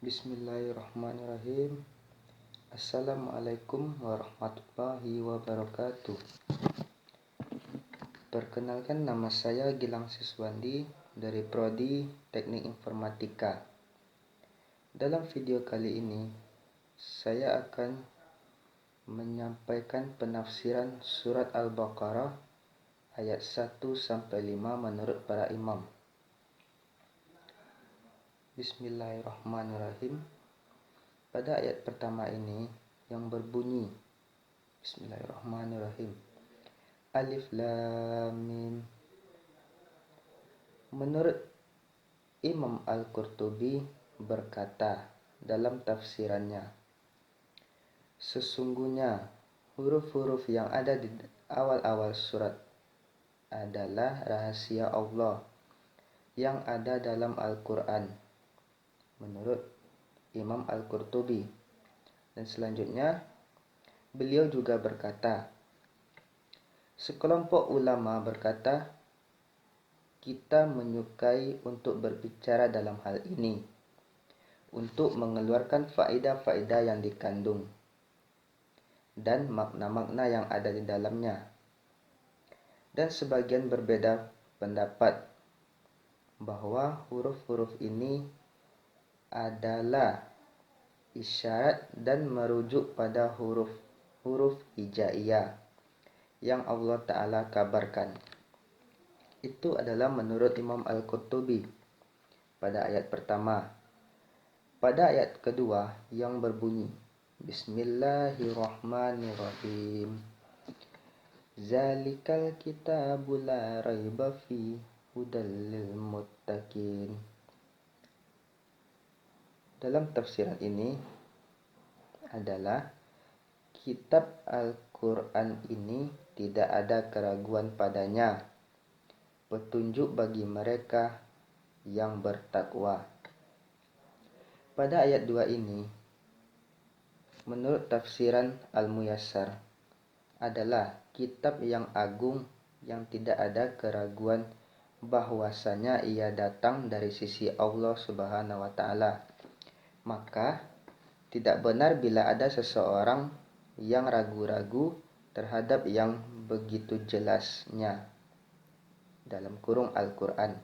Bismillahirrahmanirrahim. Assalamualaikum warahmatullahi wabarakatuh. Perkenalkan, nama saya Gilang Siswandi dari Prodi Teknik Informatika. Dalam video kali ini, saya akan menyampaikan penafsiran surat Al-Baqarah ayat 1-5 menurut para imam. Bismillahirrahmanirrahim. Pada ayat pertama ini yang berbunyi Bismillahirrahmanirrahim, Alif Lam Mim. Menurut Imam Al-Qurtubi berkata dalam tafsirannya, sesungguhnya huruf-huruf yang ada di awal-awal surat adalah rahasia Allah yang ada dalam Al-Quran menurut Imam Al-Qurtubi. Dan selanjutnya beliau juga berkata, sekelompok ulama berkata, kita menyukai untuk berbicara dalam hal ini untuk mengeluarkan faedah-faedah yang dikandung dan makna-makna yang ada di dalamnya. Dan sebagian berbeda pendapat bahwa huruf-huruf ini adalah isyarat dan merujuk pada huruf hijaiyah yang Allah Ta'ala kabarkan. Itu adalah menurut Imam Al-Qurtubi pada ayat pertama. Pada ayat kedua yang berbunyi Bismillahirrahmanirrahim, Zalikal kitabu la raiba fi hudal lil muttaqin. Dalam tafsiran ini adalah kitab Al-Quran ini tidak ada keraguan padanya, petunjuk bagi mereka yang bertakwa. Pada ayat 2 ini, menurut tafsiran Al-Muyassar, adalah kitab yang agung yang tidak ada keraguan bahwasanya ia datang dari sisi Allah Subhanahu wa Ta'ala. Maka tidak benar bila ada seseorang yang ragu-ragu terhadap yang begitu jelasnya dalam kurung Al-Quran,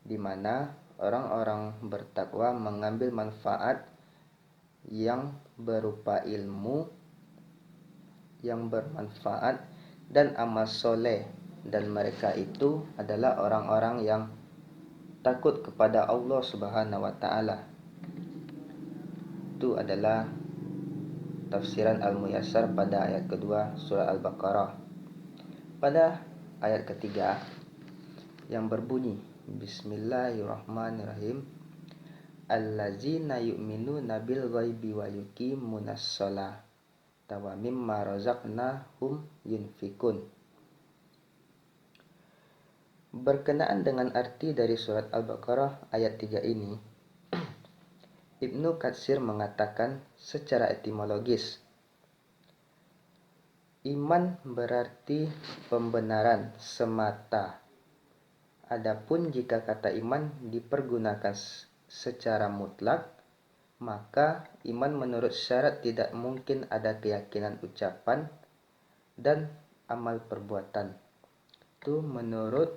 di mana orang-orang bertakwa mengambil manfaat yang berupa ilmu yang bermanfaat dan amal soleh, dan mereka itu adalah orang-orang yang takut kepada Allah Subhanahu wa Ta'ala. Itu adalah tafsiran Al-Muyassar pada ayat kedua surah Al-Baqarah. Pada ayat ketiga yang berbunyi Bismillahirrahmanirrahim, Allazina yu'minuna bil ghaibi wa yuqimunas shalah wa mimma razaqnahum yunfikun. Berkenaan dengan arti dari surat Al-Baqarah ayat 3 ini, Ibnu Katsir mengatakan secara etimologis, iman berarti pembenaran semata. Adapun jika kata iman dipergunakan secara mutlak, maka iman menurut syarat tidak mungkin ada keyakinan ucapan dan amal perbuatan. Itu menurut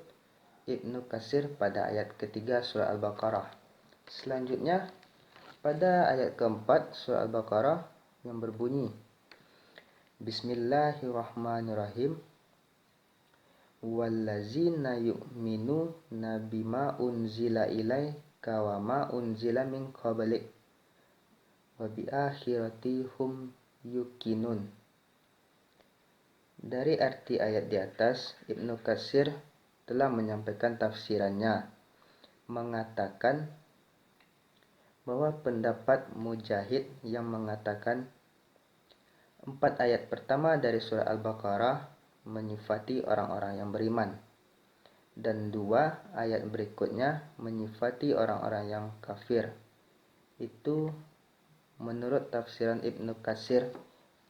Ibnu Katsir pada ayat ketiga surah Al-Baqarah. Selanjutnya pada ayat keempat surah Al-Baqarah yang berbunyi Bismillahirrahmanirrahim, Wallazina yu'minuna bima unzila ilaika wa ma unzila min qablik wa bi akhirati hum yuqinun. Dari arti ayat di atas, Ibnu Katsir telah menyampaikan tafsirannya, mengatakan bahwa pendapat Mujahid yang mengatakan 4 ayat pertama dari surah Al-Baqarah menyifati orang-orang yang beriman, dan 2 ayat berikutnya menyifati orang-orang yang kafir. Itu menurut tafsiran Ibnu Katsir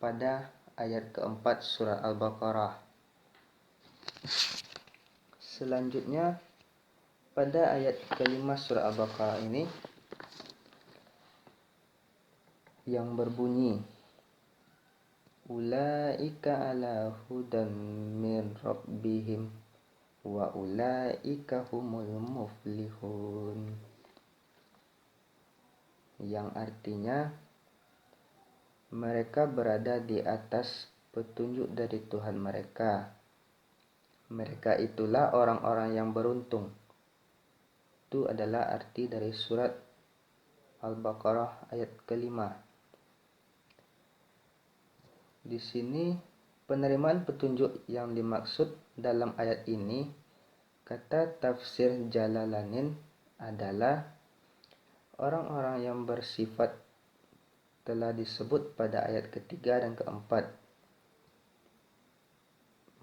pada ayat keempat surah Al-Baqarah. Selanjutnya pada ayat kelima surah Al-Baqarah ini yang berbunyi ulaika ala hudan min rabbihim wa ulaika humul muflihun, yang artinya mereka berada di atas petunjuk dari Tuhan mereka. Mereka itulah orang-orang yang beruntung. Itu adalah arti dari surat Al-Baqarah ayat ke-5. Di sini penerimaan petunjuk yang dimaksud dalam ayat ini, kata tafsir Jalalain adalah orang-orang yang bersifat telah disebut pada ayat ketiga dan keempat.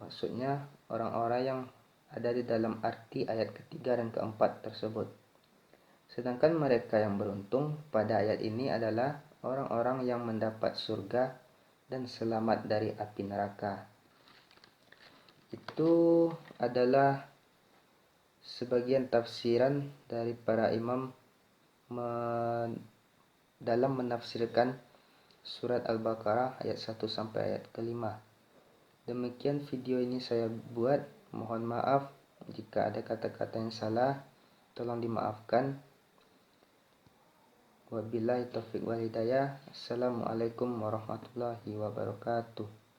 Maksudnya orang-orang yang ada di dalam arti ayat ketiga dan keempat tersebut. Sedangkan mereka yang beruntung pada ayat ini adalah orang-orang yang mendapat surga dan selamat dari api neraka. Itu adalah sebagian tafsiran dari para imam dalam menafsirkan surat Al-Baqarah ayat 1 sampai ayat ke-5. Demikian video ini saya buat. Mohon maaf jika ada kata-kata yang salah, tolong dimaafkan. Wabillahi taufiq wal hidayah. Assalamualaikum warahmatullahi wabarakatuh.